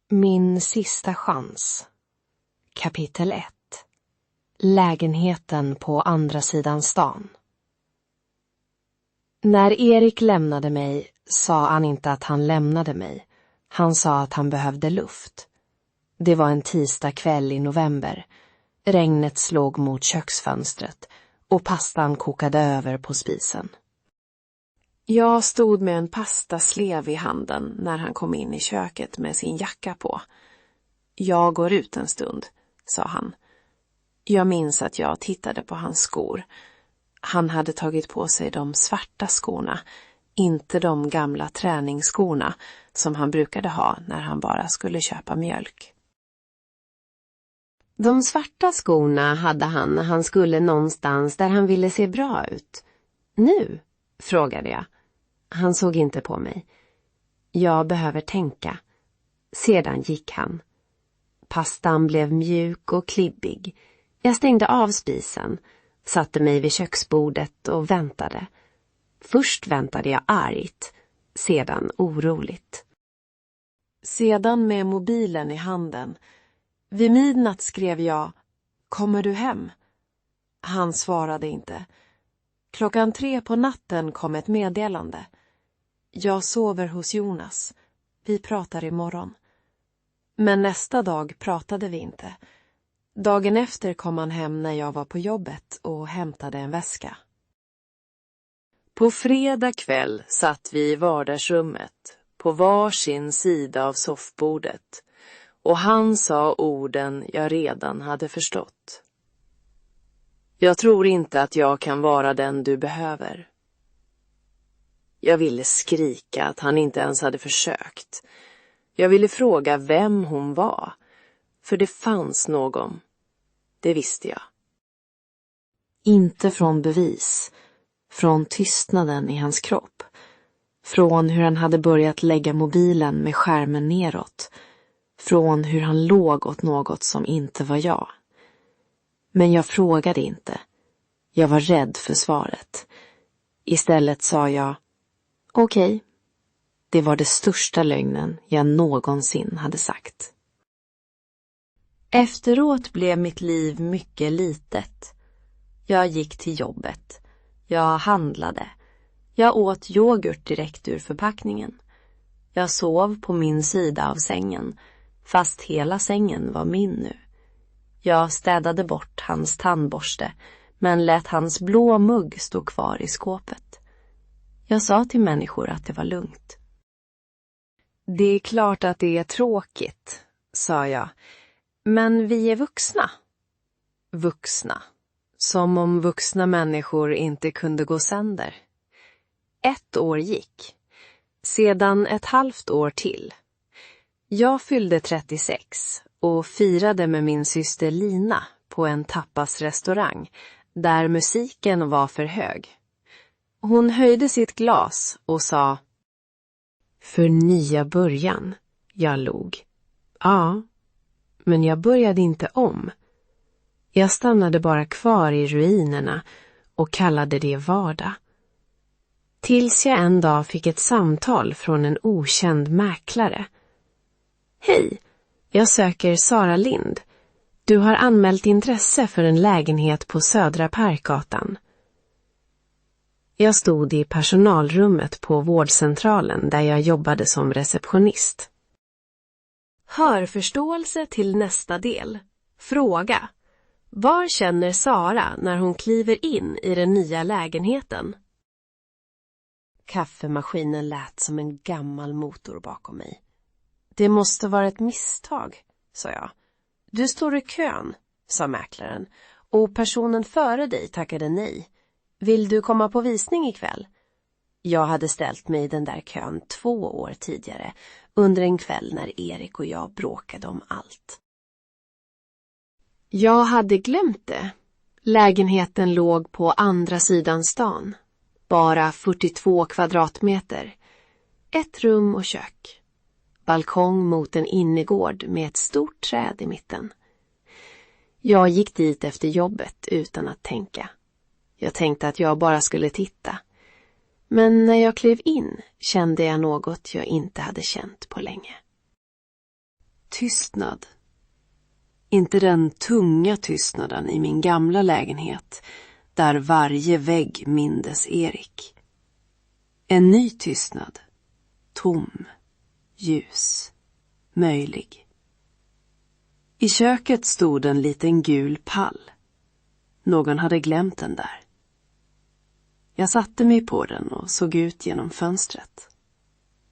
Min sista chans. Kapitel 1. Lägenheten på andra sidan stan. När Erik lämnade mig sa han inte att han lämnade mig. Han sa att han behövde luft. Det var en tisdag kväll i november. Regnet slog mot köksfönstret och pastan kokade över på spisen. Jag stod med en pastaslev i handen när han kom in i köket med sin jacka på. Jag går ut en stund, sa han. Jag minns att jag tittade på hans skor. Han hade tagit på sig de svarta skorna, inte de gamla träningsskorna som han brukade ha när han bara skulle köpa mjölk. De svarta skorna hade han när han skulle någonstans där han ville se bra ut. Nu, frågade jag. Han såg inte på mig. Jag behöver tänka. Sedan gick han. Pastan blev mjuk och klibbig. Jag stängde av spisen, satte mig vid köksbordet och väntade. Först väntade jag argt, sedan oroligt. Sedan med mobilen i handen. Vid midnatt skrev jag: "Kommer du hem?" Han svarade inte. 3:00 på natten kom ett meddelande. "Jag sover hos Jonas. Vi pratar imorgon." Men nästa dag pratade vi inte. Dagen efter kom han hem när jag var på jobbet och hämtade en väska. På fredag kväll satt vi i vardagsrummet på var sin sida av soffbordet och han sa orden jag redan hade förstått. "Jag tror inte att jag kan vara den du behöver." Jag ville skrika att han inte ens hade försökt. Jag ville fråga vem hon var, för det fanns någon. Det visste jag. Inte från bevis, från tystnaden i hans kropp, från hur han hade börjat lägga mobilen med skärmen neråt, från hur han låg åt något som inte var jag. Men jag frågade inte. Jag var rädd för svaret. Istället sa jag: "Okej." Det var det största lögnen jag någonsin hade sagt. Efteråt blev mitt liv mycket litet. Jag gick till jobbet. Jag handlade. Jag åt yoghurt direkt ur förpackningen. Jag sov på min sida av sängen, fast hela sängen var min nu. Jag städade bort hans tandborste, men lät hans blå mugg stå kvar i skåpet. Jag sa till människor att det var lugnt. "Det är klart att det är tråkigt", sa jag. "Men vi är vuxna." Vuxna. Som om vuxna människor inte kunde gå sönder. 1 år gick. Sedan 1/2 år till. Jag fyllde 36 och firade med min syster Lina på en tapasrestaurang där musiken var för hög. Hon höjde sitt glas och sa: "För nya början." Jag log. Ja, men jag började inte om. Jag stannade bara kvar i ruinerna och kallade det vardag. Tills jag en dag fick ett samtal från en okänd mäklare. "Hej, jag söker Sara Lind. Du har anmält intresse för en lägenhet på Södra Parkgatan." Jag stod i personalrummet på vårdcentralen där jag jobbade som receptionist. Hör förståelse till nästa del. Fråga: var känner Sara när hon kliver in i den nya lägenheten? Kaffemaskinen lät som en gammal motor bakom mig. "Det måste vara ett misstag", sa jag. "Du står i kön", sa mäklaren, "och personen före dig tackade nej. Vill du komma på visning ikväll?" Jag hade ställt mig i den där kön 2 år tidigare, under en kväll när Erik och jag bråkade om allt. Jag hade glömt det. Lägenheten låg på andra sidan stan. Bara 42 kvadratmeter. 1 rum och kök. Balkong mot en innergård med ett stort träd i mitten. Jag gick dit efter jobbet utan att tänka. Jag tänkte att jag bara skulle titta. Men när jag klev in kände jag något jag inte hade känt på länge. Tystnad. Inte den tunga tystnaden i min gamla lägenhet, där varje vägg mindes Erik. En ny tystnad. Tom, ljus, möjlig. I köket stod en liten gul pall. Någon hade glömt den där. Jag satte mig på den och såg ut genom fönstret.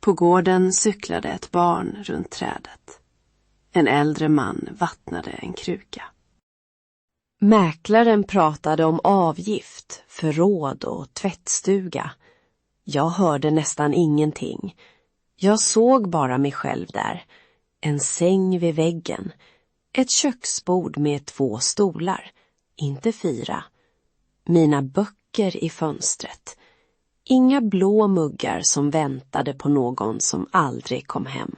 På gården cyklade ett barn runt trädet. En äldre man vattnade en kruka. Mäklaren pratade om avgift, förråd och tvättstuga. Jag hörde nästan ingenting. Jag såg bara mig själv där. En säng vid väggen. Ett köksbord med 2 stolar. Inte 4. Mina böcker i fönstret. Inga blå muggar som väntade på någon som aldrig kom hem.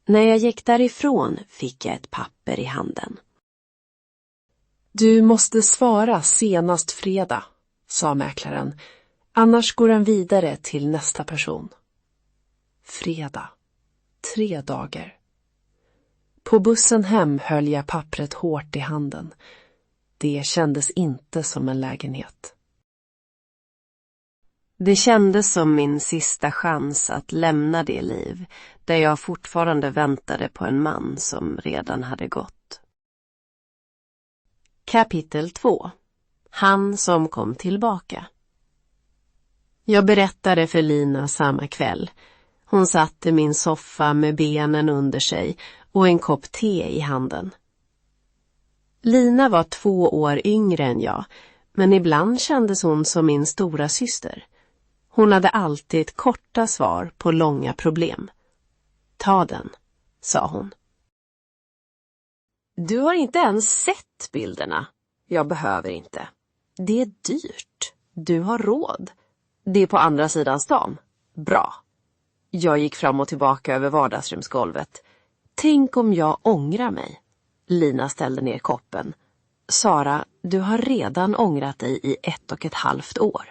När jag gick därifrån fick jag ett papper i handen. Du måste svara senast fredag, sa mäklaren. Annars går han vidare till nästa person. Fredag. 3 dagar. På bussen hem höll jag pappret hårt i handen. Det kändes inte som en lägenhet. Det kändes som min sista chans att lämna det liv där jag fortfarande väntade på en man som redan hade gått. Kapitel 2. Han som kom tillbaka. Jag berättade för Lina samma kväll. Hon satt i min soffa med benen under sig och en kopp te i handen. Lina var 2 år yngre än jag, men ibland kändes hon som min stora syster. Hon hade alltid korta svar på långa problem. Ta den, sa hon. Du har inte ens sett bilderna. Jag behöver inte. Det är dyrt. Du har råd. Det är på andra sidan stan. Bra. Jag gick fram och tillbaka över vardagsrumsgolvet. Tänk om jag ångrar mig. Lina ställde ner koppen. Sara, du har redan ångrat dig i 1,5 år.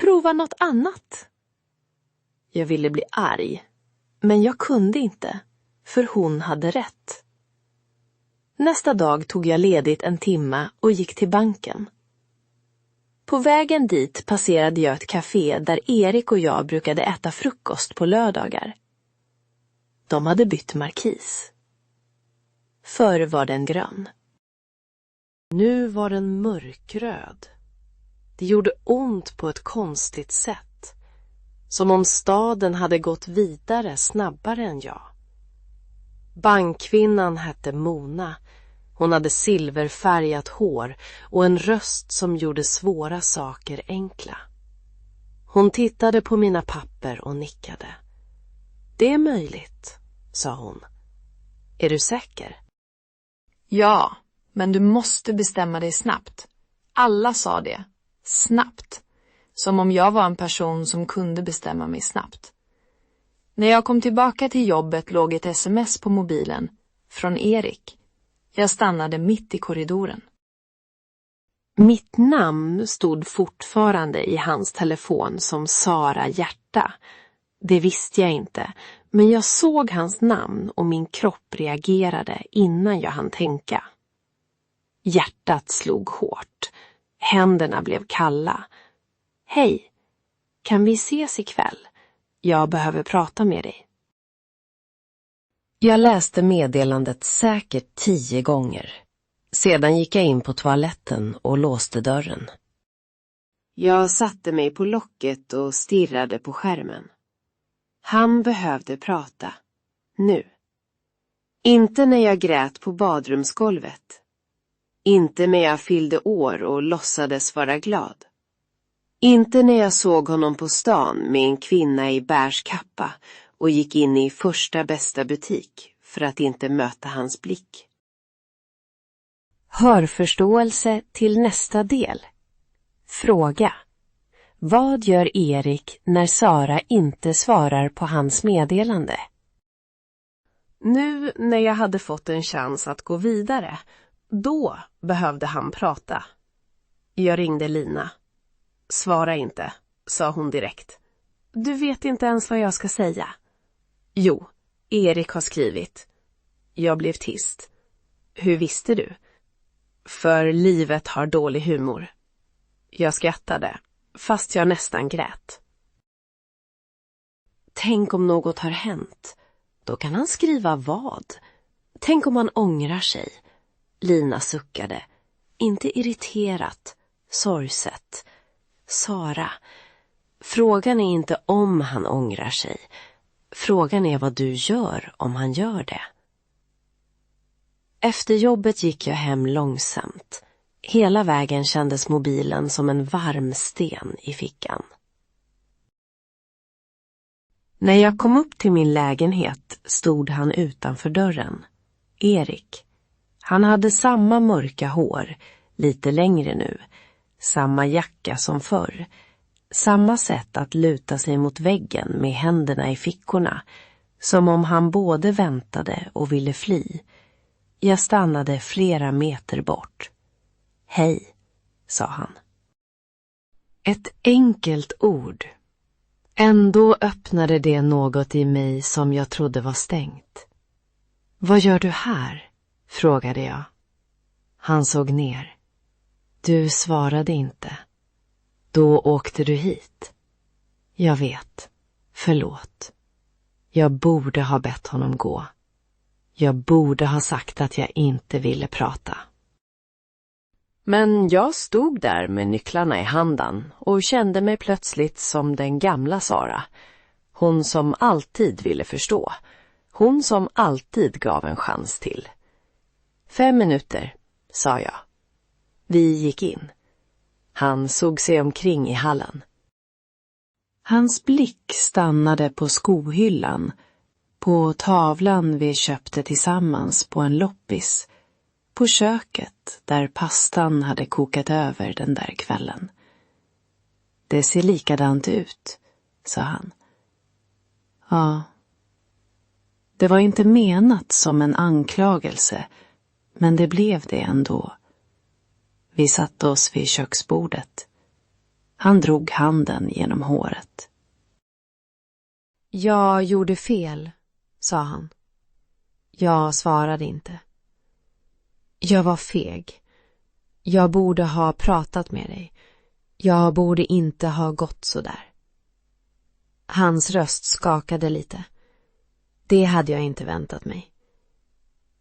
Prova något annat. Jag ville bli arg, men jag kunde inte, för hon hade rätt. Nästa dag tog jag ledigt 1 timme och gick till banken. På vägen dit passerade jag ett café där Erik och jag brukade äta frukost på lördagar. De hade bytt markis. Förr var den grön. Nu var den mörkröd. Det gjorde ont på ett konstigt sätt. Som om staden hade gått vidare snabbare än jag. Bankkvinnan hette Mona. Hon hade silverfärgat hår och en röst som gjorde svåra saker enkla. Hon tittade på mina papper och nickade. Det är möjligt, sa hon. Är du säker? Ja, men du måste bestämma dig snabbt. Alla sa det. Snabbt. Som om jag var en person som kunde bestämma mig snabbt. När jag kom tillbaka till jobbet låg ett sms på mobilen. Från Erik. Jag stannade mitt i korridoren. Mitt namn stod fortfarande i hans telefon som Sara Hjärta. Det visste jag inte, men jag såg hans namn och min kropp reagerade innan jag hann tänka. Hjärtat slog hårt. Händerna blev kalla. Hej, kan vi ses ikväll? Jag behöver prata med dig. Jag läste meddelandet säkert 10 gånger. Sedan gick jag in på toaletten och låste dörren. Jag satte mig på locket och stirrade på skärmen. Han behövde prata. Nu. Inte när jag grät på badrumsgolvet. Inte när jag fyllde år och låtsades vara glad. Inte när jag såg honom på stan med en kvinna i beige kappa och gick in i första bästa butik för att inte möta hans blick. Hörförståelse till nästa del. Fråga. Vad gör Erik när Sara inte svarar på hans meddelande? Nu när jag hade fått en chans att gå vidare, då behövde han prata. Jag ringde Lina. Svara inte, sa hon direkt. Du vet inte ens vad jag ska säga. Jo, Erik har skrivit. Jag blev tyst. Hur visste du? För livet har dålig humor. Jag skrattade, fast jag nästan grät. Tänk om något har hänt. Då kan han skriva vad? Tänk om han ångrar sig. Lina suckade. Inte irriterat, sorgset. Sara, frågan är inte om han ångrar sig. Frågan är vad du gör om han gör det. Efter jobbet gick jag hem långsamt. Hela vägen kändes mobilen som en varm sten i fickan. När jag kom upp till min lägenhet stod han utanför dörren. Erik. Han hade samma mörka hår, lite längre nu. Samma jacka som förr. Samma sätt att luta sig mot väggen med händerna i fickorna. Som om han både väntade och ville fly. Jag stannade flera meter bort. Hej, sa han. Ett enkelt ord. Ändå öppnade det något i mig som jag trodde var stängt. Vad gör du här? Frågade jag. Han såg ner. Du svarade inte. Då åkte du hit. Jag vet. Förlåt. Jag borde ha bett honom gå. Jag borde ha sagt att jag inte ville prata. Men jag stod där med nycklarna i handen och kände mig plötsligt som den gamla Sara. Hon som alltid ville förstå. Hon som alltid gav en chans till. 5 minuter, sa jag. Vi gick in. Han såg sig omkring i hallen. Hans blick stannade på skohyllan, på tavlan vi köpte tillsammans på en loppis, på köket där pastan hade kokat över den där kvällen. Det ser likadant ut, sa han. Ja. Det var inte menat som en anklagelse, men det blev det ändå. Vi satte oss vid köksbordet. Han drog handen genom håret. Jag gjorde fel, sa han. Jag svarade inte. Jag var feg. Jag borde ha pratat med dig. Jag borde inte ha gått så där. Hans röst skakade lite. Det hade jag inte väntat mig.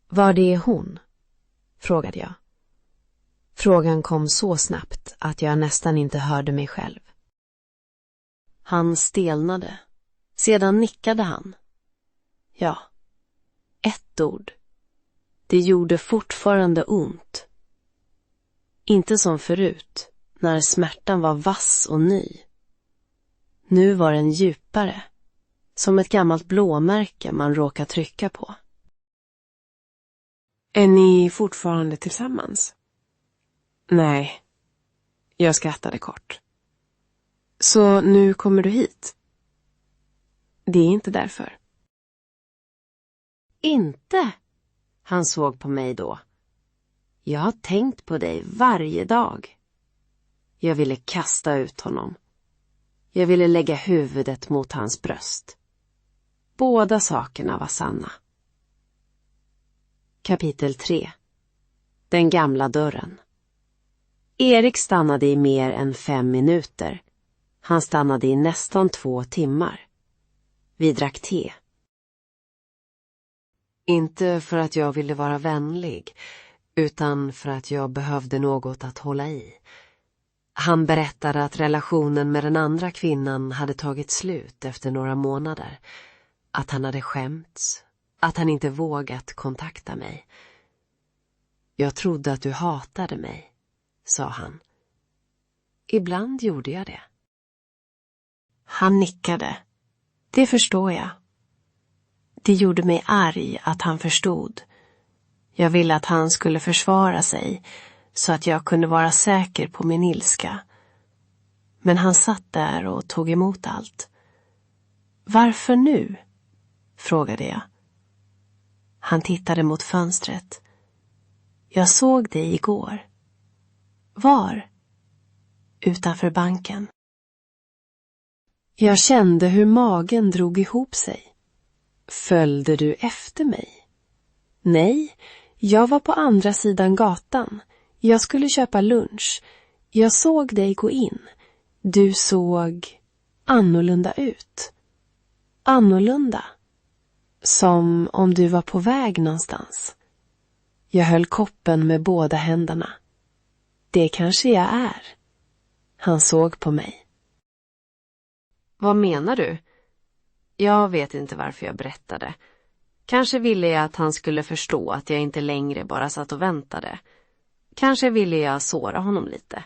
Var det hon? Frågade jag. Frågan kom så snabbt att jag nästan inte hörde mig själv. Han stelnade. Sedan nickade han. Ja, ett ord. Det gjorde fortfarande ont. Inte som förut, när smärtan var vass och ny. Nu var den djupare, som ett gammalt blåmärke man råkar trycka på. Är ni fortfarande tillsammans? Nej, jag skrattade kort. Så nu kommer du hit? Det är inte därför. Inte? Han såg på mig då. Jag har tänkt på dig varje dag. Jag ville kasta ut honom. Jag ville lägga huvudet mot hans bröst. Båda sakerna var sanna. Kapitel 3. Den gamla dörren. Erik stannade i mer än 5 minuter. Han stannade i nästan 2 timmar. Vi drack te. Inte för att jag ville vara vänlig, utan för att jag behövde något att hålla i. Han berättade att relationen med den andra kvinnan hade tagit slut efter några månader. Att han hade skämts, att han inte vågat kontakta mig. Jag trodde att du hatade mig, sa han. Ibland gjorde jag det. Han nickade. Det förstår jag. Det gjorde mig arg att han förstod. Jag ville att han skulle försvara sig så att jag kunde vara säker på min ilska. Men han satt där och tog emot allt. Varför nu? Frågade jag. Han tittade mot fönstret. Jag såg dig igår. Var? Utanför banken. Jag kände hur magen drog ihop sig. Följde du efter mig? Nej, jag var på andra sidan gatan. Jag skulle köpa lunch. Jag såg dig gå in. Du såg annorlunda ut. Annorlunda. Som om du var på väg någonstans. Jag höll koppen med båda händerna. Det kanske jag är. Han såg på mig. Vad menar du? Jag vet inte varför jag berättade. Kanske ville jag att han skulle förstå att jag inte längre bara satt och väntade. Kanske ville jag såra honom lite.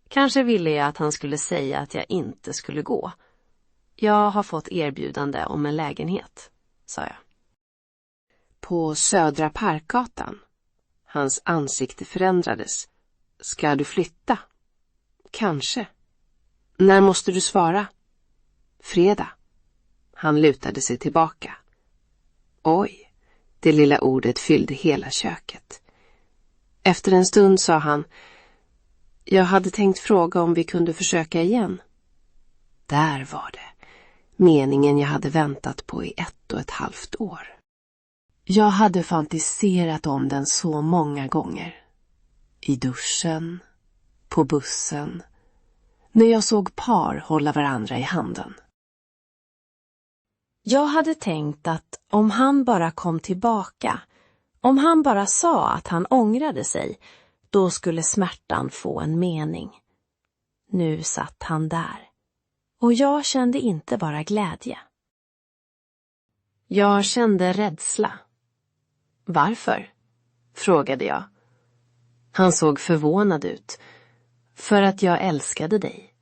Kanske ville jag att han skulle säga att jag inte skulle gå. Jag har fått erbjudande om en lägenhet, sa jag. På Södra Parkgatan. Hans ansikte förändrades. Ska du flytta? Kanske. När måste du svara? Fredag. Han lutade sig tillbaka. Oj, det lilla ordet fyllde hela köket. Efter en stund sa han: jag hade tänkt fråga om vi kunde försöka igen. Där var det. Meningen jag hade väntat på i 1,5 år. Jag hade fantiserat om den så många gånger. I duschen, på bussen, när jag såg par hålla varandra i handen. Jag hade tänkt att om han bara kom tillbaka, om han bara sa att han ångrade sig, då skulle smärtan få en mening. Nu satt han där. Och jag kände inte bara glädje. Jag kände rädsla. Varför? Frågade jag. Han såg förvånad ut. För att jag älskade dig.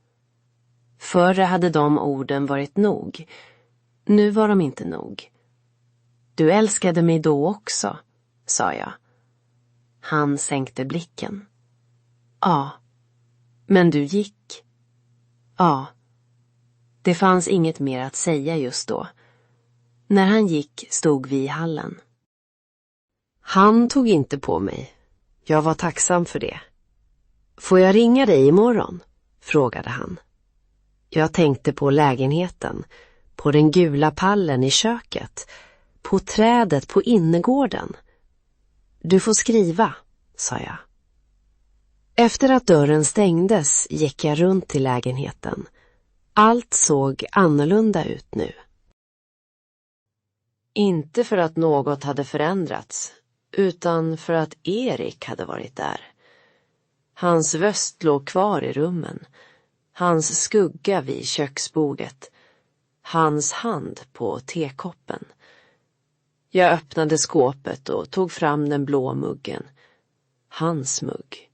Förr hade de orden varit nog. Nu var de inte nog. Du älskade mig då också, sa jag. Han sänkte blicken. Ja, men du gick. Ja, det fanns inget mer att säga just då. När han gick stod vi i hallen. Han tog inte på mig. Jag var tacksam för det. Får jag ringa dig imorgon? Frågade han. Jag tänkte på lägenheten, på den gula pallen i köket, på trädet på innergården. Du får skriva, sa jag. Efter att dörren stängdes gick jag runt till lägenheten. Allt såg annorlunda ut nu. Inte för att något hade förändrats, utan för att Erik hade varit där. Hans röst låg kvar i rummen, hans skugga vid köksbordet, hans hand på tekoppen. Jag öppnade skåpet och tog fram den blå muggen. Hans mugg.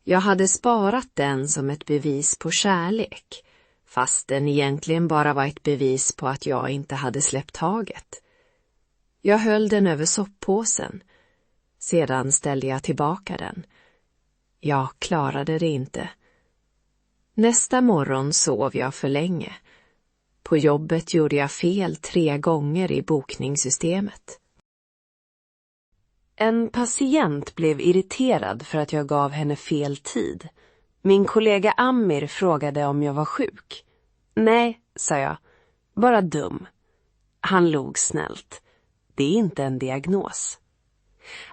Jag hade sparat den som ett bevis på kärlek, fast den egentligen bara var ett bevis på att jag inte hade släppt taget. Jag höll den över soppåsen. Sedan ställde jag tillbaka den. Jag klarade det inte. Nästa morgon sov jag för länge. På jobbet gjorde jag fel 3 gånger i bokningssystemet. En patient blev irriterad för att jag gav henne fel tid. Min kollega Amir frågade om jag var sjuk. Nej, sa jag. Bara dum. Han log snällt. Det är inte en diagnos.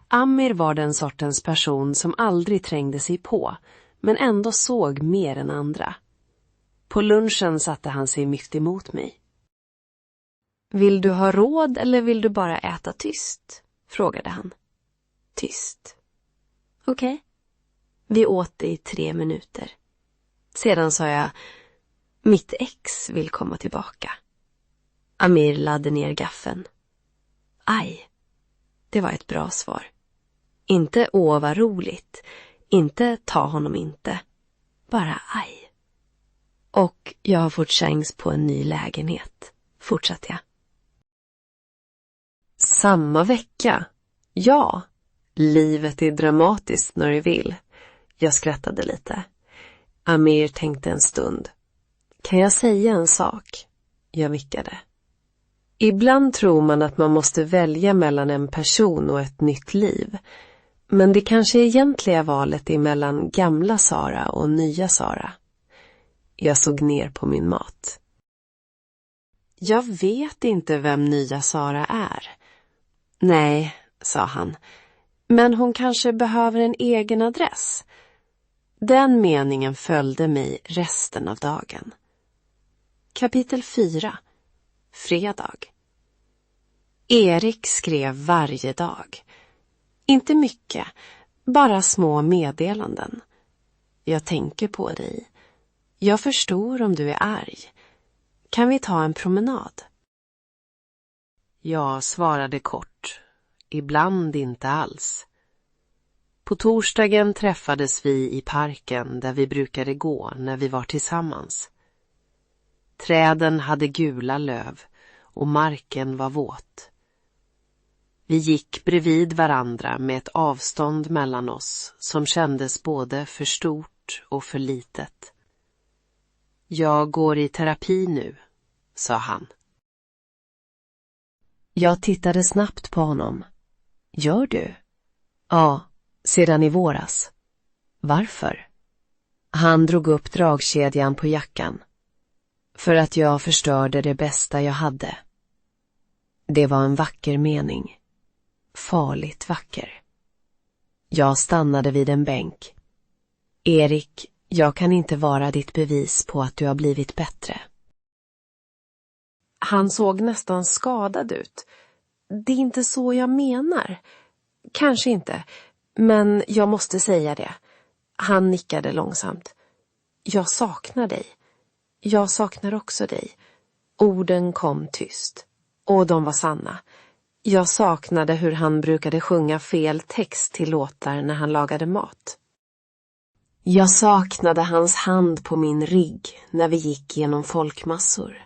Amir var den sortens person som aldrig trängde sig på, men ändå såg mer än andra. På lunchen satte han sig mitt emot mig. Vill du ha råd eller vill du bara äta tyst? Frågade han. Tyst. Okej. Vi åt det i 3 minuter. Sedan sa jag, mitt ex vill komma tillbaka. Amir lade ner gaffeln. Aj. Det var ett bra svar. Inte åh vad roligt. Inte ta honom inte. Bara aj. Och jag har fått chans på en ny lägenhet. Fortsatte jag. Samma vecka. Ja. Livet är dramatiskt när du vill. Jag skrattade lite. Amir tänkte en stund. Kan jag säga en sak? Jag vickade. Ibland tror man att man måste välja mellan en person och ett nytt liv. Men det kanske egentliga valet är mellan gamla Sara och nya Sara. Jag såg ner på min mat. Jag vet inte vem nya Sara är. Nej, sa han. Men hon kanske behöver en egen adress. Den meningen följde mig resten av dagen. Kapitel 4. Fredag. Erik skrev varje dag. Inte mycket, bara små meddelanden. Jag tänker på dig. Jag förstår om du är arg. Kan vi ta en promenad? Jag svarade kort. Ibland inte alls. På torsdagen träffades vi i parken där vi brukade gå när vi var tillsammans. Träden hade gula löv och marken var våt. Vi gick bredvid varandra med ett avstånd mellan oss som kändes både för stort och för litet. Jag går i terapi nu, sa han. Jag tittade snabbt på honom. Gör du? Ja, sedan i våras. Varför? Han drog upp dragkedjan på jackan. För att jag förstörde det bästa jag hade. Det var en vacker mening. Farligt vacker. Jag stannade vid en bänk. Erik, jag kan inte vara ditt bevis på att du har blivit bättre. Han såg nästan skadad ut. Det är inte så jag menar. Kanske inte, men jag måste säga det. Han nickade långsamt. Jag saknar dig. Jag saknar också dig. Orden kom tyst. Och de var sanna. Jag saknade hur han brukade sjunga fel text till låtar när han lagade mat. Jag saknade hans hand på min rygg när vi gick genom folkmassor.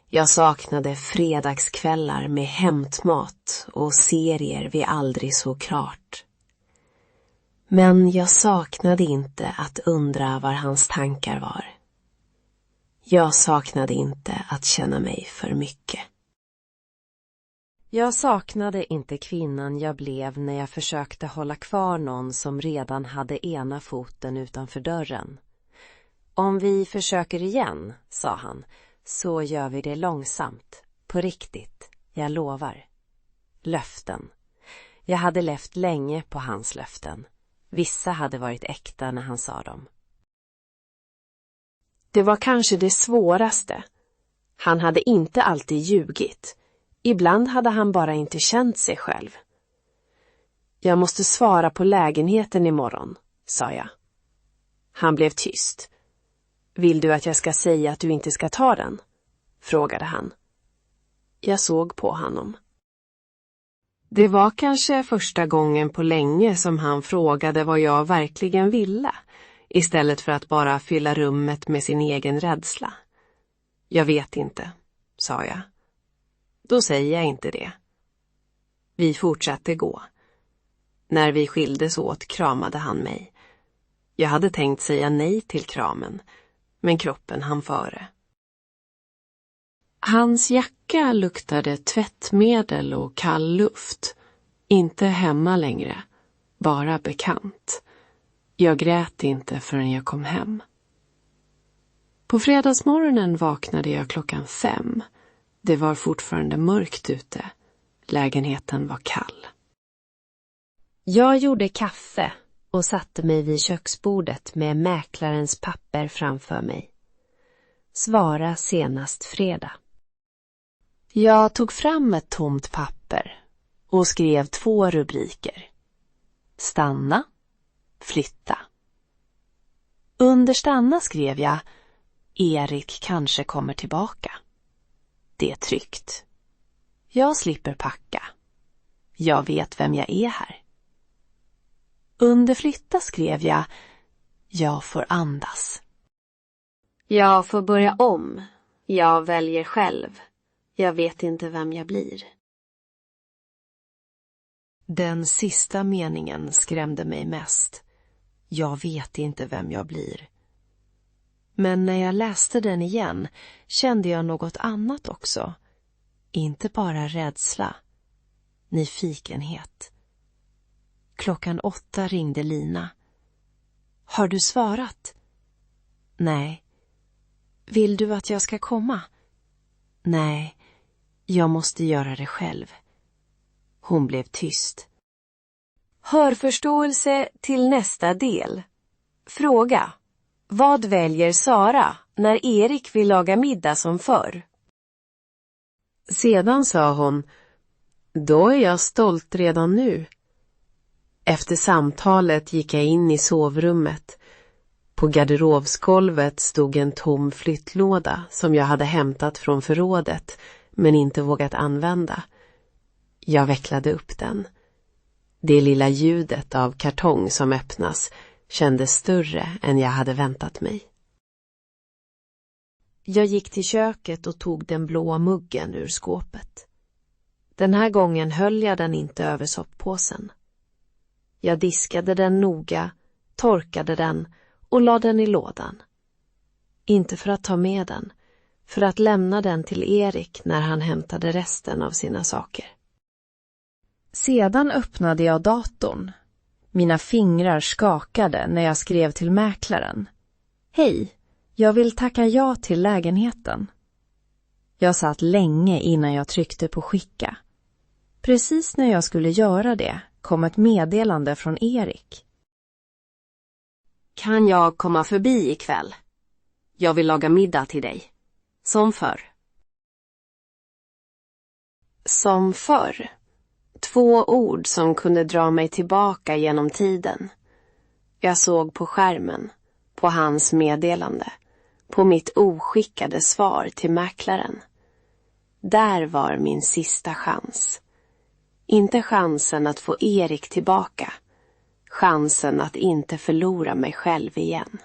Jag saknade fredagskvällar med hämtmat och serier vi aldrig såg klart. Men jag saknade inte att undra var hans tankar var. Jag saknade inte att känna mig för mycket. Jag saknade inte kvinnan jag blev när jag försökte hålla kvar någon som redan hade ena foten utanför dörren. Om vi försöker igen, sa han, så gör vi det långsamt, på riktigt, jag lovar. Löften. Jag hade levt länge på hans löften. Vissa hade varit äkta när han sa dem. Det var kanske det svåraste. Han hade inte alltid ljugit. Ibland hade han bara inte känt sig själv. Jag måste svara på lägenheten imorgon, sa jag. Han blev tyst. Vill du att jag ska säga att du inte ska ta den? Frågade han. Jag såg på honom. Det var kanske första gången på länge som han frågade vad jag verkligen ville, istället för att bara fylla rummet med sin egen rädsla. Jag vet inte, sa jag. Då säger jag inte det. Vi fortsatte gå. När vi skildes åt kramade han mig. Jag hade tänkt säga nej till kramen, men kroppen hann före. Hans jacka luktade tvättmedel och kall luft. Inte hemma längre, bara bekant. Jag grät inte förrän jag kom hem. På fredagsmorgonen vaknade jag 5:00. Det var fortfarande mörkt ute. Lägenheten var kall. Jag gjorde kaffe och satte mig vid köksbordet med mäklarens papper framför mig. Svara senast fredag. Jag tog fram ett tomt papper och skrev 2 rubriker. Stanna, flytta. Under stanna skrev jag Erik kanske kommer tillbaka. Det är tryggt. Jag slipper packa. Jag vet vem jag är här. Under flytta skrev jag får andas. Jag får börja om. Jag väljer själv. Jag vet inte vem jag blir. Den sista meningen skrämde mig mest. Jag vet inte vem jag blir. Men när jag läste den igen kände jag något annat också. Inte bara rädsla. Nyfikenhet. 8:00 ringde Lina. Har du svarat? Nej. Vill du att jag ska komma? Nej, jag måste göra det själv. Hon blev tyst. Hörförståelse till nästa del. Fråga. Vad väljer Sara när Erik vill laga middag som förr? Sedan sa hon, då är jag stolt redan nu. Efter samtalet gick jag in i sovrummet. På garderobsgolvet stod en tom flyttlåda som jag hade hämtat från förrådet men inte vågat använda. Jag vecklade upp den. Det lilla ljudet av kartong som öppnas kändes större än jag hade väntat mig. Jag gick till köket och tog den blåa muggen ur skåpet. Den här gången höll jag den inte över soppåsen. Jag diskade den noga, torkade den och lade den i lådan. Inte för att ta med den, för att lämna den till Erik när han hämtade resten av sina saker. Sedan öppnade jag datorn. Mina fingrar skakade när jag skrev till mäklaren. Hej, jag vill tacka ja till lägenheten. Jag satt länge innan jag tryckte på skicka. Precis när jag skulle göra det kom ett meddelande från Erik. Kan jag komma förbi ikväll? Jag vill laga middag till dig. Som förr. Som förr. 2 ord som kunde dra mig tillbaka genom tiden. Jag såg på skärmen, på hans meddelande, på mitt oskickade svar till mäklaren. Där var min sista chans. Inte chansen att få Erik tillbaka. Chansen att inte förlora mig själv igen.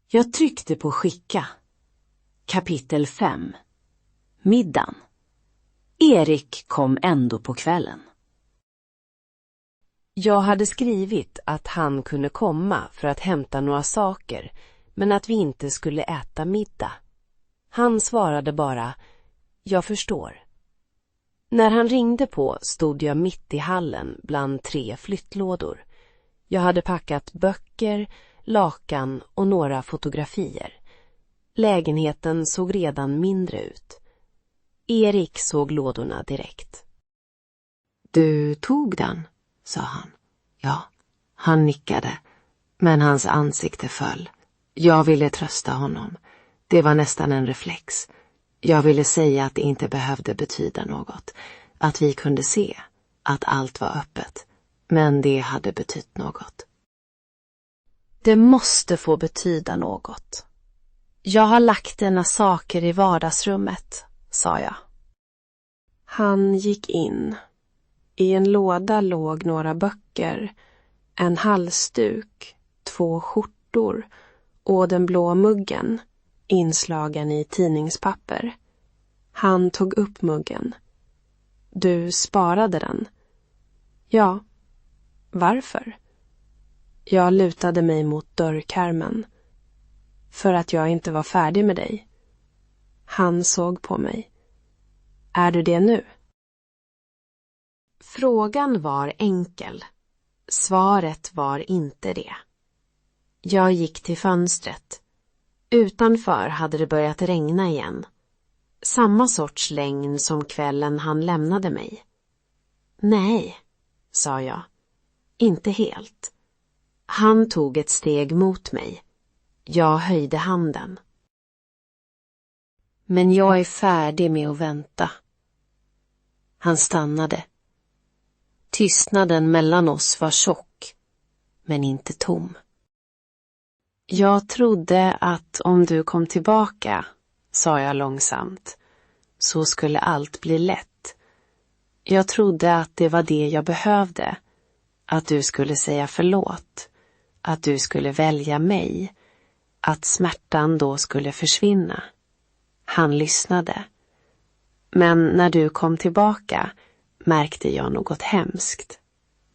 Jag tryckte på skicka. Kapitel 5. Middagen. Erik kom ändå på kvällen. Jag hade skrivit att han kunde komma för att hämta några saker, men att vi inte skulle äta middag. Han svarade bara, jag förstår. När han ringde på stod jag mitt i hallen bland 3 flyttlådor. Jag hade packat böcker, lakan och några fotografier. Lägenheten såg redan mindre ut. Erik såg lådorna direkt. Du tog den, sa han. Ja, han nickade, men hans ansikte föll. Jag ville trösta honom. Det var nästan en reflex. Jag ville säga att det inte behövde betyda något. Att vi kunde se att allt var öppet. Men det hade betytt något. Det måste få betyda något. Jag har lagt dina saker i vardagsrummet, sa jag. Han gick in. I en låda låg några böcker, en halsduk, 2 skjortor och den blå muggen, inslagen i tidningspapper. Han tog upp muggen. Du sparade den? Ja. Varför? Jag lutade mig mot dörrkarmen. För att jag inte var färdig med dig. Han såg på mig. Är du det nu? Frågan var enkel. Svaret var inte det. Jag gick till fönstret. Utanför hade det börjat regna igen. Samma sorts regn som kvällen han lämnade mig. Nej, sa jag. Inte helt. Han tog ett steg mot mig. Jag höjde handen. Men jag är färdig med att vänta. Han stannade. Tystnaden mellan oss var tjock, men inte tom. Jag trodde att om du kom tillbaka, sa jag långsamt, så skulle allt bli lätt. Jag trodde att det var det jag behövde. Att du skulle säga förlåt. Att du skulle välja mig. Att smärtan då skulle försvinna. Han lyssnade. Men när du kom tillbaka märkte jag något hemskt.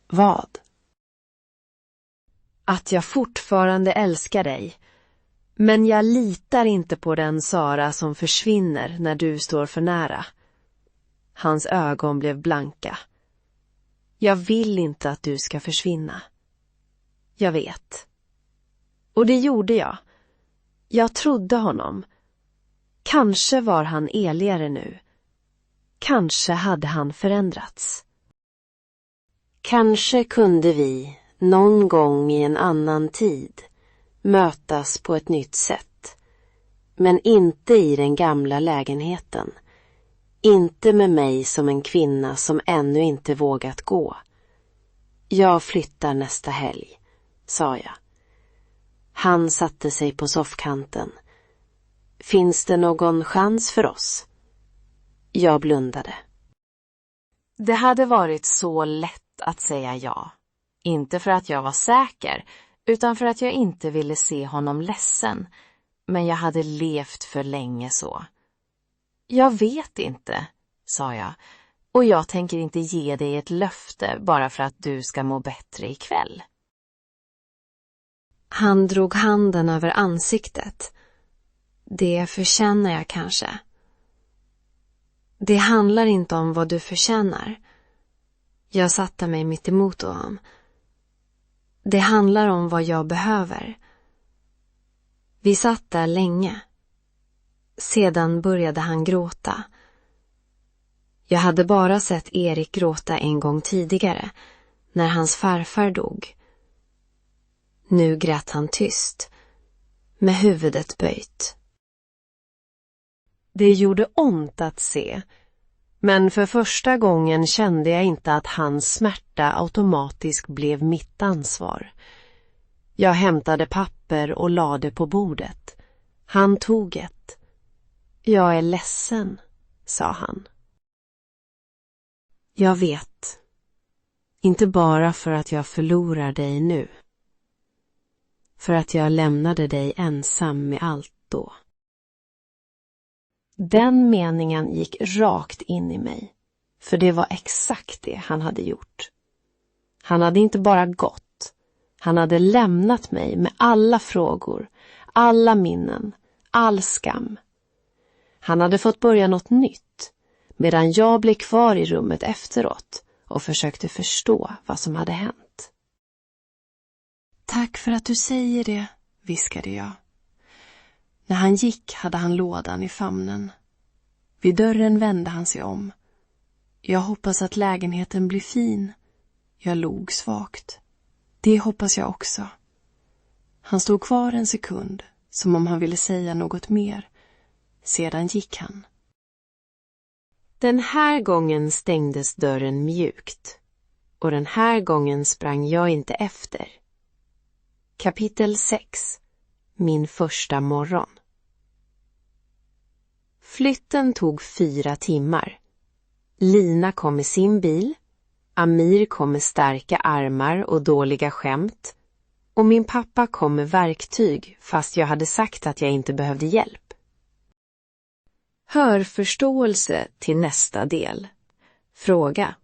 Vad? Att jag fortfarande älskar dig. Men jag litar inte på den Sara som försvinner när du står för nära. Hans ögon blev blanka. Jag vill inte att du ska försvinna. Jag vet. Och det gjorde jag. Jag trodde honom. Kanske var han eligare nu. Kanske hade han förändrats. Kanske kunde vi, någon gång i en annan tid, mötas på ett nytt sätt. Men inte i den gamla lägenheten. Inte med mig som en kvinna som ännu inte vågat gå. Jag flyttar nästa helg, sa jag. Han satte sig på soffkanten. Finns det någon chans för oss? Jag blundade. Det hade varit så lätt att säga ja. Inte för att jag var säker, utan för att jag inte ville se honom ledsen. Men jag hade levt för länge så. Jag vet inte, sa jag. Och jag tänker inte ge dig ett löfte bara för att du ska må bättre ikväll. Han drog handen över ansiktet. Det förtjänar jag kanske. Det handlar inte om vad du förtjänar. Jag satte mig mitt emot honom. Det handlar om vad jag behöver. Vi satt där länge. Sedan började han gråta. Jag hade bara sett Erik gråta en gång tidigare, när hans farfar dog. Nu grät han tyst, med huvudet böjt. Det gjorde ont att se, men för första gången kände jag inte att hans smärta automatiskt blev mitt ansvar. Jag hämtade papper och lade på bordet. Han tog ett. Jag är ledsen, sa han. Jag vet. Inte bara för att jag förlorar dig nu. För att jag lämnade dig ensam med allt då. Den meningen gick rakt in i mig. För det var exakt det han hade gjort. Han hade inte bara gått. Han hade lämnat mig med alla frågor, alla minnen, all skam. Han hade fått börja något nytt, medan jag blev kvar i rummet efteråt och försökte förstå vad som hade hänt. Tack för att du säger det, viskade jag. När han gick hade han lådan i famnen. Vid dörren vände han sig om. Jag hoppas att lägenheten blir fin. Jag log svagt. Det hoppas jag också. Han stod kvar en sekund, som om han ville säga något mer. Sedan gick han. Den här gången stängdes dörren mjukt. Och den här gången sprang jag inte efter. Kapitel 6. Min första morgon. Flytten tog 4 timmar. Lina kom med sin bil. Amir kom med starka armar och dåliga skämt. Och min pappa kom med verktyg fast jag hade sagt att jag inte behövde hjälp. Hör förståelse till nästa del. Fråga.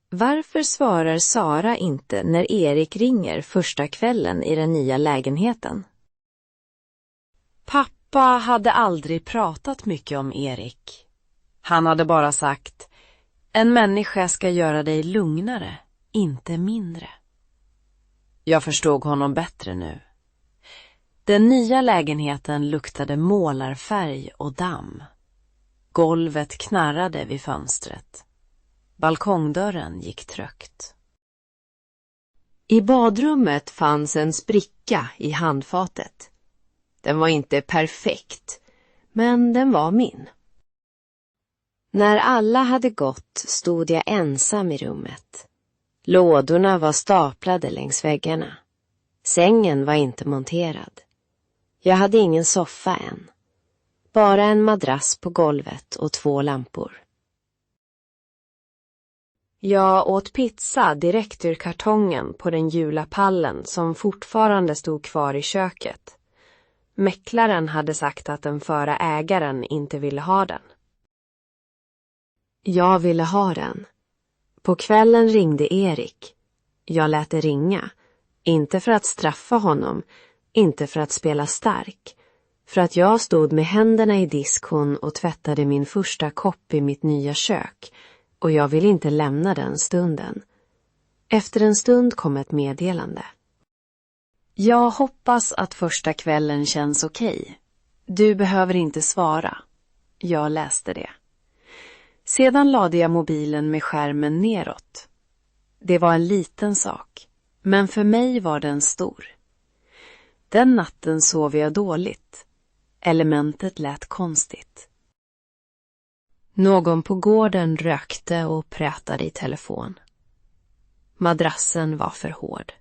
Varför svarar Sara inte när Erik ringer första kvällen i den nya lägenheten? Pappa hade aldrig pratat mycket om Erik. Han hade bara sagt: en människa ska göra dig lugnare, inte mindre. Jag förstod honom bättre nu. Den nya lägenheten luktade målarfärg och damm. Golvet knarrade vid fönstret. Balkongdörren gick trögt. I badrummet fanns en spricka i handfatet. Den var inte perfekt, men den var min. När alla hade gått stod jag ensam i rummet. Lådorna var staplade längs väggarna. Sängen var inte monterad. Jag hade ingen soffa än. Bara en madrass på golvet och 2 lampor. Jag åt pizza direkt ur kartongen på den gula pallen som fortfarande stod kvar i köket. Mäklaren hade sagt att den förra ägaren inte ville ha den. Jag ville ha den. På kvällen ringde Erik. Jag lät det ringa. Inte för att straffa honom, inte för att spela stark. För att jag stod med händerna i diskon och tvättade min första kopp i mitt nya kök. Och jag ville inte lämna den stunden. Efter en stund kom ett meddelande. Jag hoppas att första kvällen känns okej. Du behöver inte svara. Jag läste det. Sedan lade jag mobilen med skärmen neråt. Det var en liten sak, men för mig var den stor. Den natten sov jag dåligt. Elementet lät konstigt. Någon på gården rökte och pratade i telefon. Madrassen var för hård.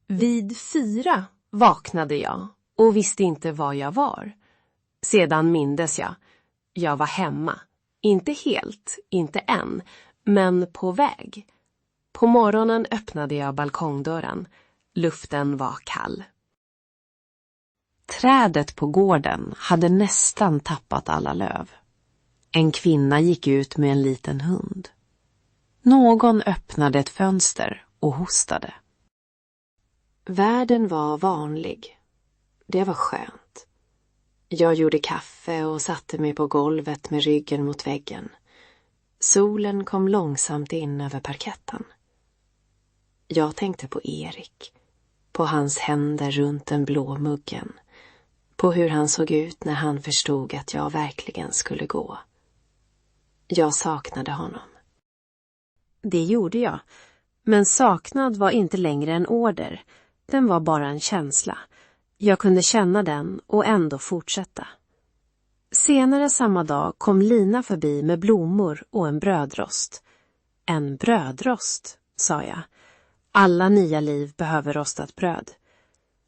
Vid 4 vaknade jag och visste inte var jag var. Sedan mindes jag var hemma. Inte helt, inte än, men på väg. På morgonen öppnade jag balkongdörren. Luften var kall. Trädet på gården hade nästan tappat alla löv. En kvinna gick ut med en liten hund. Någon öppnade ett fönster och hostade. Världen var vanlig. Det var skönt. Jag gjorde kaffe och satte mig på golvet med ryggen mot väggen. Solen kom långsamt in över parketten. Jag tänkte på Erik. På hans händer runt den blå muggen. På hur han såg ut när han förstod att jag verkligen skulle gå. Jag saknade honom. Det gjorde jag. Men saknad var inte längre en order. Den var bara en känsla. Jag kunde känna den och ändå fortsätta. Senare samma dag kom Lina förbi med blommor och en brödrost. En brödrost, sa jag. Alla nya liv behöver rostat bröd.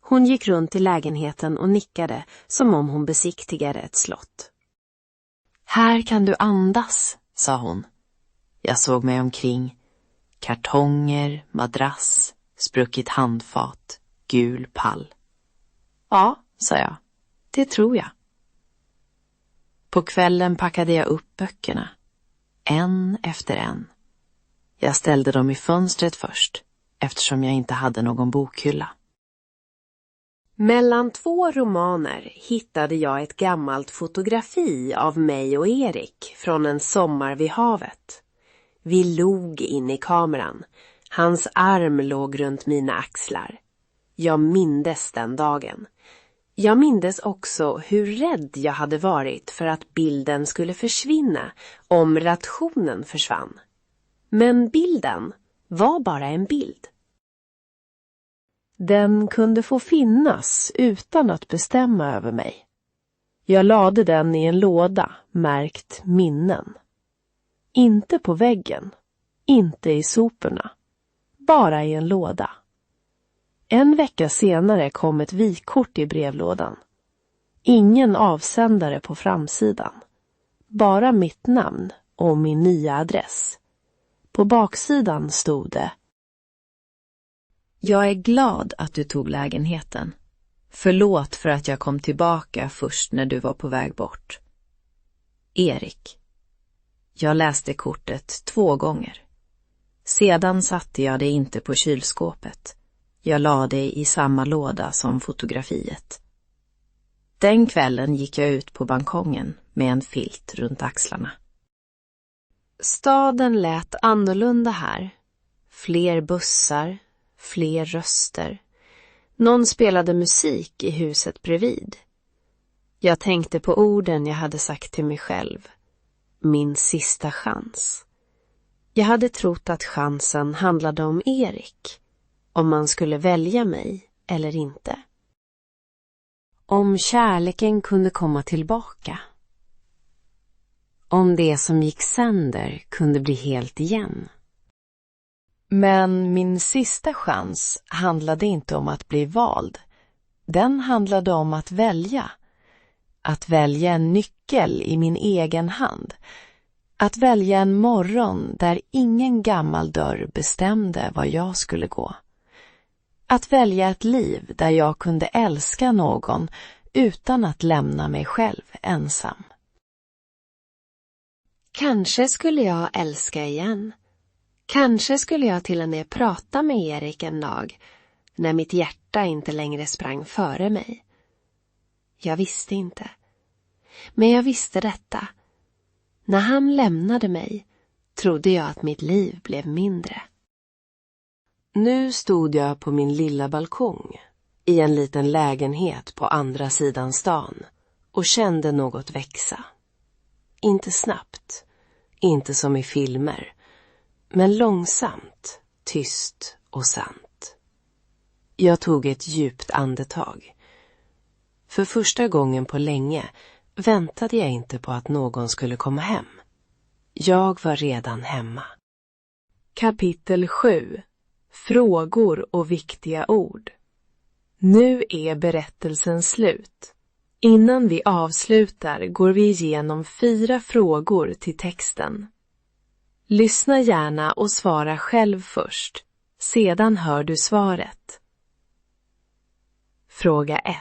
Hon gick runt i lägenheten och nickade som om hon besiktigade ett slott. Här kan du andas, sa hon. Jag såg mig omkring. Kartonger, madrass, spruckit handfat, gul pall. Ja, sa jag. Det tror jag. På kvällen packade jag upp böckerna. En efter en. Jag ställde dem i fönstret först, eftersom jag inte hade någon bokhylla. Mellan 2 romaner hittade jag ett gammalt fotografi av mig och Erik från en sommar vid havet. Vi log in i kameran. Hans arm låg runt mina axlar. Jag mindes den dagen. Jag mindes också hur rädd jag hade varit för att bilden skulle försvinna om rationen försvann. Men bilden var bara en bild. Den kunde få finnas utan att bestämma över mig. Jag lade den i en låda märkt minnen. Inte på väggen, inte i soporna, bara i en låda. En vecka senare kom ett vykort i brevlådan. Ingen avsändare på framsidan. Bara mitt namn och min nya adress. På baksidan stod det: Jag är glad att du tog lägenheten. Förlåt för att jag kom tillbaka först när du var på väg bort. Erik. Jag läste kortet 2 gånger. Sedan satte jag det inte på kylskåpet. Jag la det i samma låda som fotografiet. Den kvällen gick jag ut på balkongen med en filt runt axlarna. Staden lät annorlunda här. Fler bussar, fler röster. Någon spelade musik i huset bredvid. Jag tänkte på orden jag hade sagt till mig själv. Min sista chans. Jag hade trott att chansen handlade om Erik. Om man skulle välja mig eller inte. Om kärleken kunde komma tillbaka. Om det som gick sönder kunde bli helt igen. Men min sista chans handlade inte om att bli vald. Den handlade om att välja. Att välja en nyckel i min egen hand. Att välja en morgon där ingen gammal dörr bestämde var jag skulle gå. Att välja ett liv där jag kunde älska någon utan att lämna mig själv ensam. Kanske skulle jag älska igen. Kanske skulle jag till och med prata med Erik en dag, när mitt hjärta inte längre sprang före mig. Jag visste inte. Men jag visste detta. När han lämnade mig trodde jag att mitt liv blev mindre. Nu stod jag på min lilla balkong i en liten lägenhet på andra sidan stan och kände något växa. Inte snabbt, inte som i filmer, men långsamt, tyst och sant. Jag tog ett djupt andetag. För första gången på länge väntade jag inte på att någon skulle komma hem. Jag var redan hemma. Kapitel 7. Frågor och viktiga ord. Nu är berättelsen slut. Innan vi avslutar går vi igenom 4 frågor till texten. Lyssna gärna och svara själv först. Sedan hör du svaret. Fråga 1.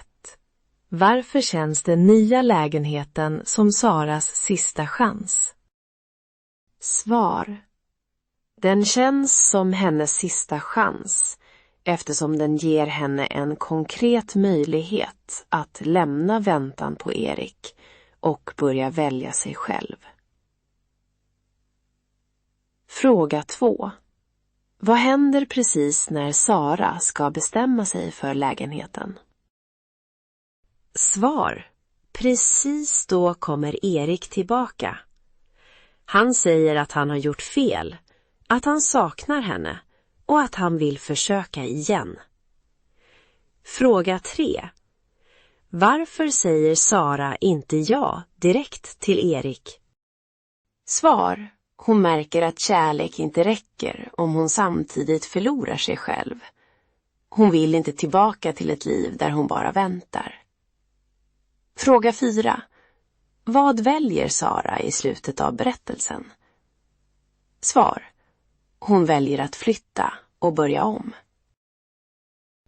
Varför känns den nya lägenheten som Saras sista chans? Svar. Den känns som hennes sista chans eftersom den ger henne en konkret möjlighet att lämna väntan på Erik och börja välja sig själv. Fråga 2. Vad händer precis när Sara ska bestämma sig för lägenheten? Svar. Precis då kommer Erik tillbaka. Han säger att han har gjort fel, att han saknar henne och att han vill försöka igen. Fråga 3. Varför säger Sara inte ja direkt till Erik? Svar. Hon märker att kärlek inte räcker om hon samtidigt förlorar sig själv. Hon vill inte tillbaka till ett liv där hon bara väntar. Fråga 4. Vad väljer Sara i slutet av berättelsen? Svar. Hon väljer att flytta och börja om.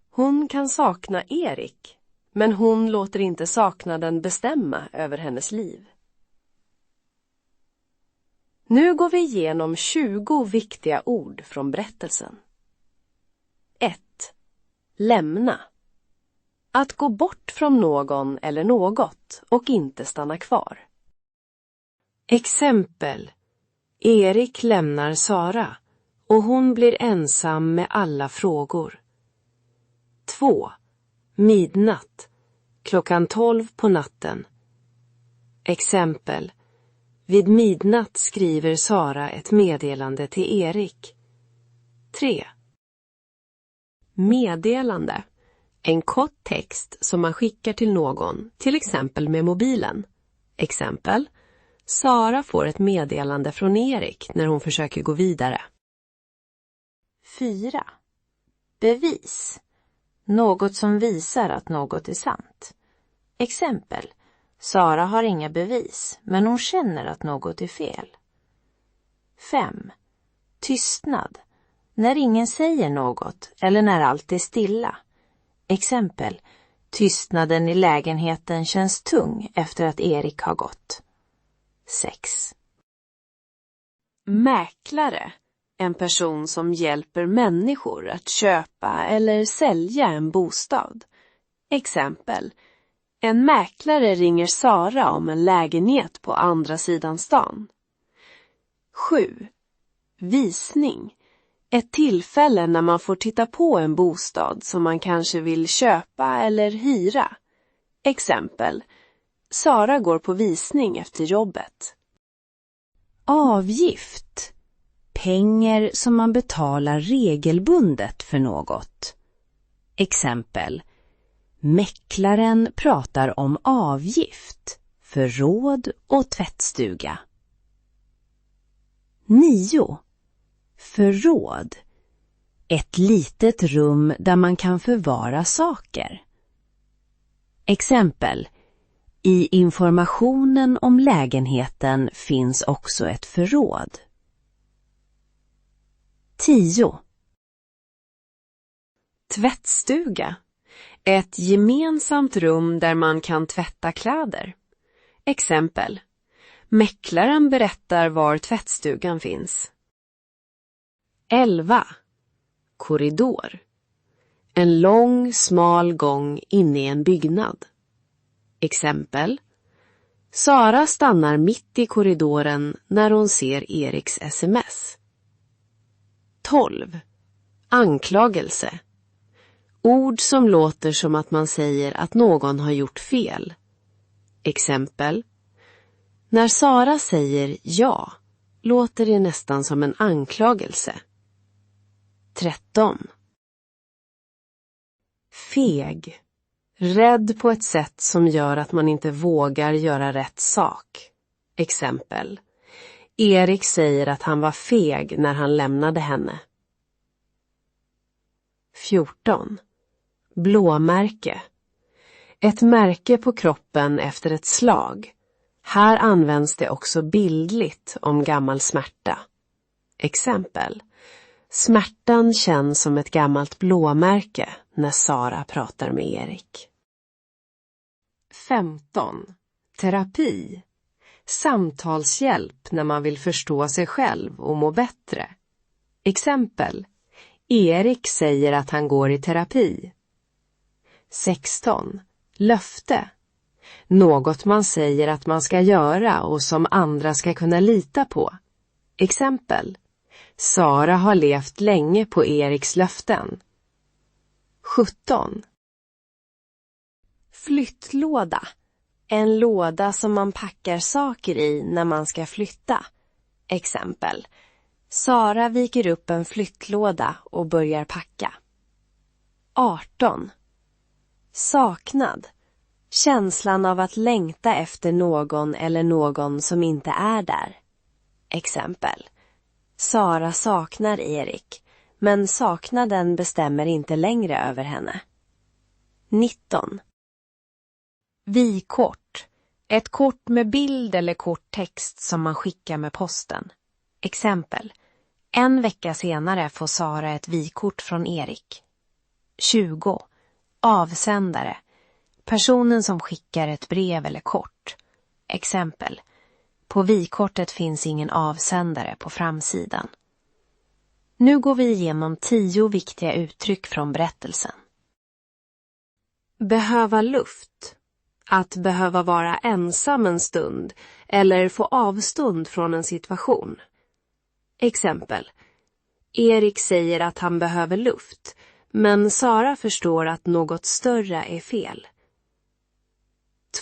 Hon kan sakna Erik, men hon låter inte saknaden bestämma över hennes liv. Nu går vi igenom 20 viktiga ord från berättelsen. 1. Lämna. Att gå bort från någon eller något och inte stanna kvar. Exempel. Erik lämnar Sara och hon blir ensam med alla frågor. 2. Midnatt. Klockan 12 på natten. Exempel. Vid midnatt skriver Sara ett meddelande till Erik. 3. Meddelande. En kort text som man skickar till någon, till exempel med mobilen. Exempel. Sara får ett meddelande från Erik när hon försöker gå vidare. 4. Bevis. Något som visar att något är sant. Exempel. Sara har inga bevis, men hon känner att något är fel. 5. Tystnad. När ingen säger något eller när allt är stilla. Exempel. Tystnaden i lägenheten känns tung efter att Erik har gått. 6. Mäklare. En person som hjälper människor att köpa eller sälja en bostad. Exempel. En mäklare ringer Sara om en lägenhet på andra sidan stan. 7. Visning. Ett tillfälle när man får titta på en bostad som man kanske vill köpa eller hyra. Exempel. Sara går på visning efter jobbet. Avgift. Pengar som man betalar regelbundet för något. Exempel. Mäklaren pratar om avgift för råd och tvättstuga. 9. Förråd. Ett litet rum där man kan förvara saker. Exempel. I informationen om lägenheten finns också ett förråd. 10. Tvättstuga. Ett gemensamt rum där man kan tvätta kläder. Exempel. Mäklaren berättar var tvättstugan finns. 11. Korridor. En lång, smal gång inne i en byggnad. Exempel. Sara stannar mitt i korridoren när hon ser Eriks sms. 12. Anklagelse. Ord som låter som att man säger att någon har gjort fel. Exempel. När Sara säger ja, låter det nästan som en anklagelse. 13. Feg. Rädd på ett sätt som gör att man inte vågar göra rätt sak. Exempel. Erik säger att han var feg när han lämnade henne. 14. Blåmärke. Ett märke på kroppen efter ett slag. Här används det också bildligt om gammal smärta. Exempel. Smärtan känns som ett gammalt blåmärke när Sara pratar med Erik. 15. Terapi. Samtalshjälp när man vill förstå sig själv och må bättre. Exempel. Erik säger att han går i terapi. 16. Löfte. Något man säger att man ska göra och som andra ska kunna lita på. Exempel. Sara har levt länge på Eriks löften. 17. Flyttlåda. En låda som man packar saker i när man ska flytta. Exempel. Sara viker upp en flyttlåda och börjar packa. 18. Saknad. Känslan av att längta efter någon eller någon som inte är där. Exempel. Sara saknar Erik, men saknaden bestämmer inte längre över henne. 19. Vykort. Ett kort med bild eller korttext som man skickar med posten. Exempel. En vecka senare får Sara ett vykort från Erik. 20. Avsändare. Personen som skickar ett brev eller kort. Exempel. På vykortet finns ingen avsändare på framsidan. Nu går vi igenom 10 viktiga uttryck från berättelsen. Behöva luft. Att behöva vara ensam en stund eller få avstånd från en situation. Exempel. Erik säger att han behöver luft, men Sara förstår att något större är fel.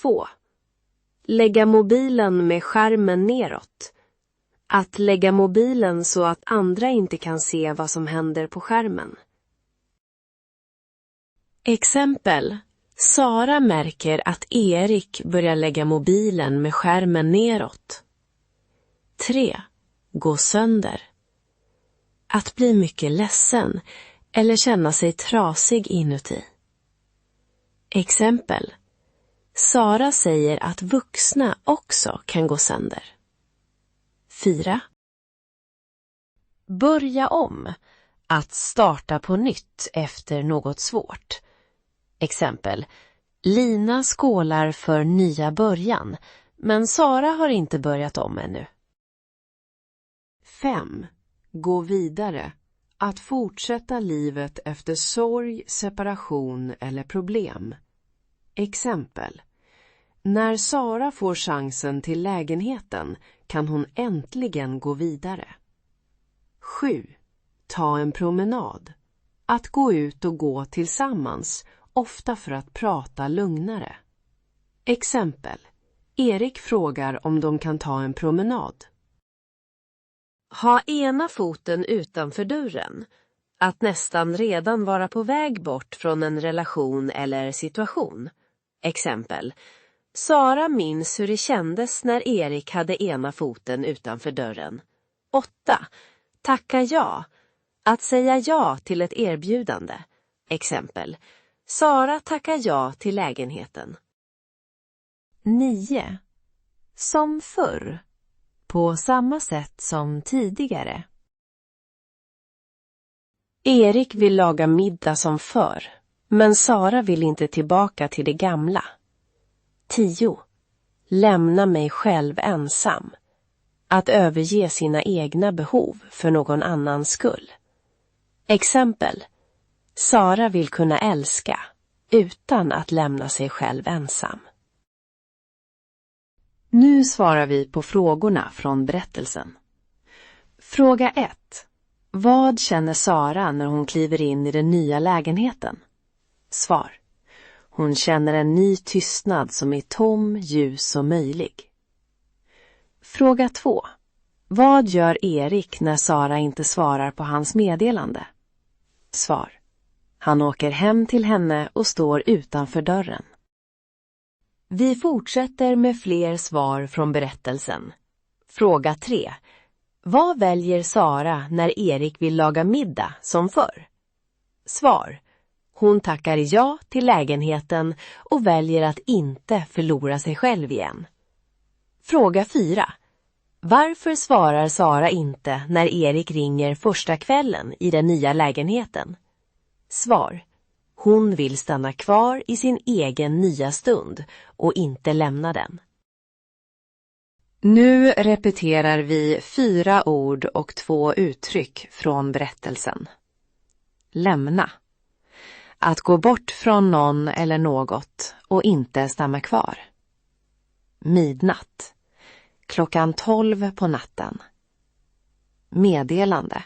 2. Lägga mobilen med skärmen neråt. Att lägga mobilen så att andra inte kan se vad som händer på skärmen. Exempel. Sara märker att Erik börjar lägga mobilen med skärmen neråt. 3. Gå sönder. Att bli mycket ledsen eller känna sig trasig inuti. Exempel. Sara säger att vuxna också kan gå sönder. 4. Börja om. Att starta på nytt efter något svårt. Exempel. Lina skålar för nya början, men Sara har inte börjat om ännu. 5. Gå vidare. Att fortsätta livet efter sorg, separation eller problem. Exempel. När Sara får chansen till lägenheten kan hon äntligen gå vidare. 7. Ta en promenad. Att gå ut och gå tillsammans, ofta för att prata lugnare. Exempel. Erik frågar om de kan ta en promenad. Ha ena foten utanför dörren. Att nästan redan vara på väg bort från en relation eller situation. Exempel. Sara minns hur det kändes när Erik hade ena foten utanför dörren. 8. Tacka ja. Att säga ja till ett erbjudande. Exempel. Sara tackar ja till lägenheten. 9. Som förr. På samma sätt som tidigare. Erik vill laga middag som förr, men Sara vill inte tillbaka till det gamla. 10. Lämna mig själv ensam. Att överge sina egna behov för någon annans skull. Exempel. Sara vill kunna älska utan att lämna sig själv ensam. Nu svarar vi på frågorna från berättelsen. Fråga 1. Vad känner Sara när hon kliver in i den nya lägenheten? Svar. Hon känner en ny tystnad som är tom, ljus och möjlig. Fråga 2. Vad gör Erik när Sara inte svarar på hans meddelande? Svar. Han åker hem till henne och står utanför dörren. Vi fortsätter med fler svar från berättelsen. Fråga 3. Vad väljer Sara när Erik vill laga middag som förr? Svar. Hon tackar ja till lägenheten och väljer att inte förlora sig själv igen. Fråga 4. Varför svarar Sara inte när Erik ringer första kvällen i den nya lägenheten? Svar. Hon vill stanna kvar i sin egen nya stund och inte lämna den. Nu repeterar vi 4 ord och 2 uttryck från berättelsen. Lämna. Att gå bort från någon eller något och inte stanna kvar. Midnatt. Klockan 12 på natten. Meddelande.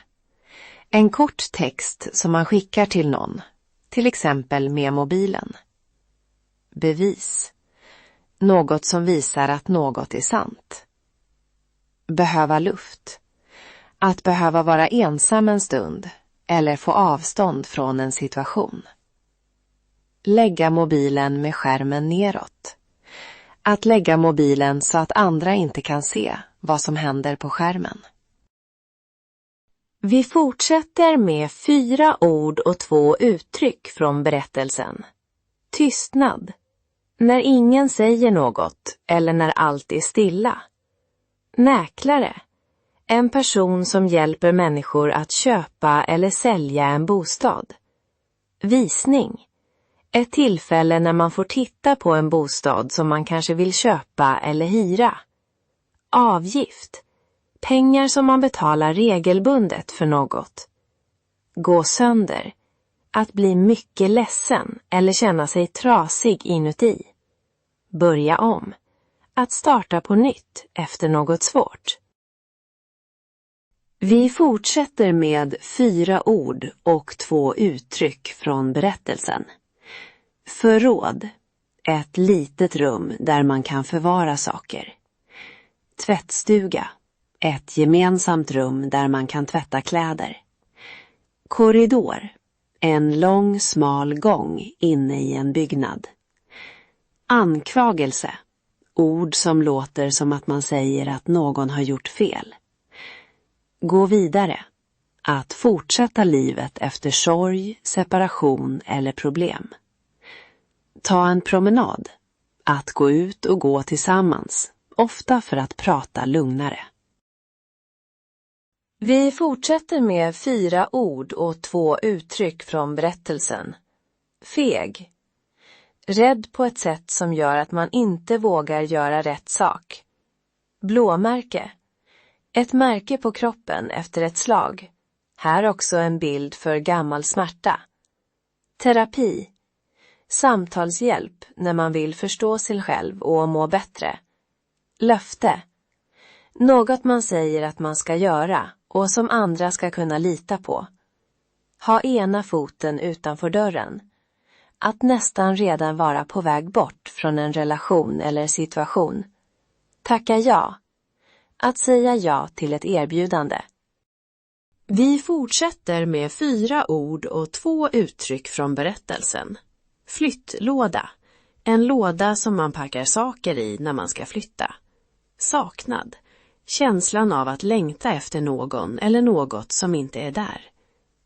En kort text som man skickar till någon, till exempel med mobilen. Bevis. Något som visar att något är sant. Behöva luft. Att behöva vara ensam en stund eller få avstånd från en situation. Lägga mobilen med skärmen neråt. Att lägga mobilen så att andra inte kan se vad som händer på skärmen. Vi fortsätter med 4 ord och 2 uttryck från berättelsen. Tystnad. När ingen säger något eller när allt är stilla. Mäklare. En person som hjälper människor att köpa eller sälja en bostad. Visning. Ett tillfälle när man får titta på en bostad som man kanske vill köpa eller hyra. Avgift. Pengar som man betalar regelbundet för något. Gå sönder. Att bli mycket ledsen eller känna sig trasig inuti. Börja om. Att starta på nytt efter något svårt. Vi fortsätter med 4 ord och 2 uttryck från berättelsen. Förråd. Ett litet rum där man kan förvara saker. Tvättstuga. Ett gemensamt rum där man kan tvätta kläder. Korridor. En lång smal gång inne i en byggnad. Anklagelse. Ord som låter som att man säger att någon har gjort fel. Gå vidare. Att fortsätta livet efter sorg, separation eller problem. Ta en promenad. Att gå ut och gå tillsammans, ofta för att prata lugnare. Vi fortsätter med 4 ord och 2 uttryck från berättelsen. Feg. Rädd på ett sätt som gör att man inte vågar göra rätt sak. Blåmärke. Ett märke på kroppen efter ett slag. Här också en bild för gammal smärta. Terapi. Samtalshjälp när man vill förstå sig själv och må bättre. Löfte. Något man säger att man ska göra och som andra ska kunna lita på. Ha ena foten utanför dörren. Att nästan redan vara på väg bort från en relation eller situation. Tacka ja. Att säga ja till ett erbjudande. Vi fortsätter med 4 ord och 2 uttryck från berättelsen. Flyttlåda. En låda som man packar saker i när man ska flytta. Saknad. Känslan av att längta efter någon eller något som inte är där.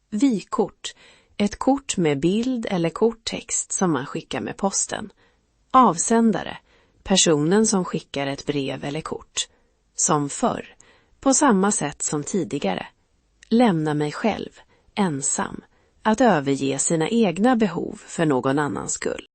Vykort. Ett kort med bild eller korttext som man skickar med posten. Avsändare. Personen som skickar ett brev eller kort. Som förr. På samma sätt som tidigare. Lämna mig själv. Ensam. Att överge sina egna behov för någon annans skull.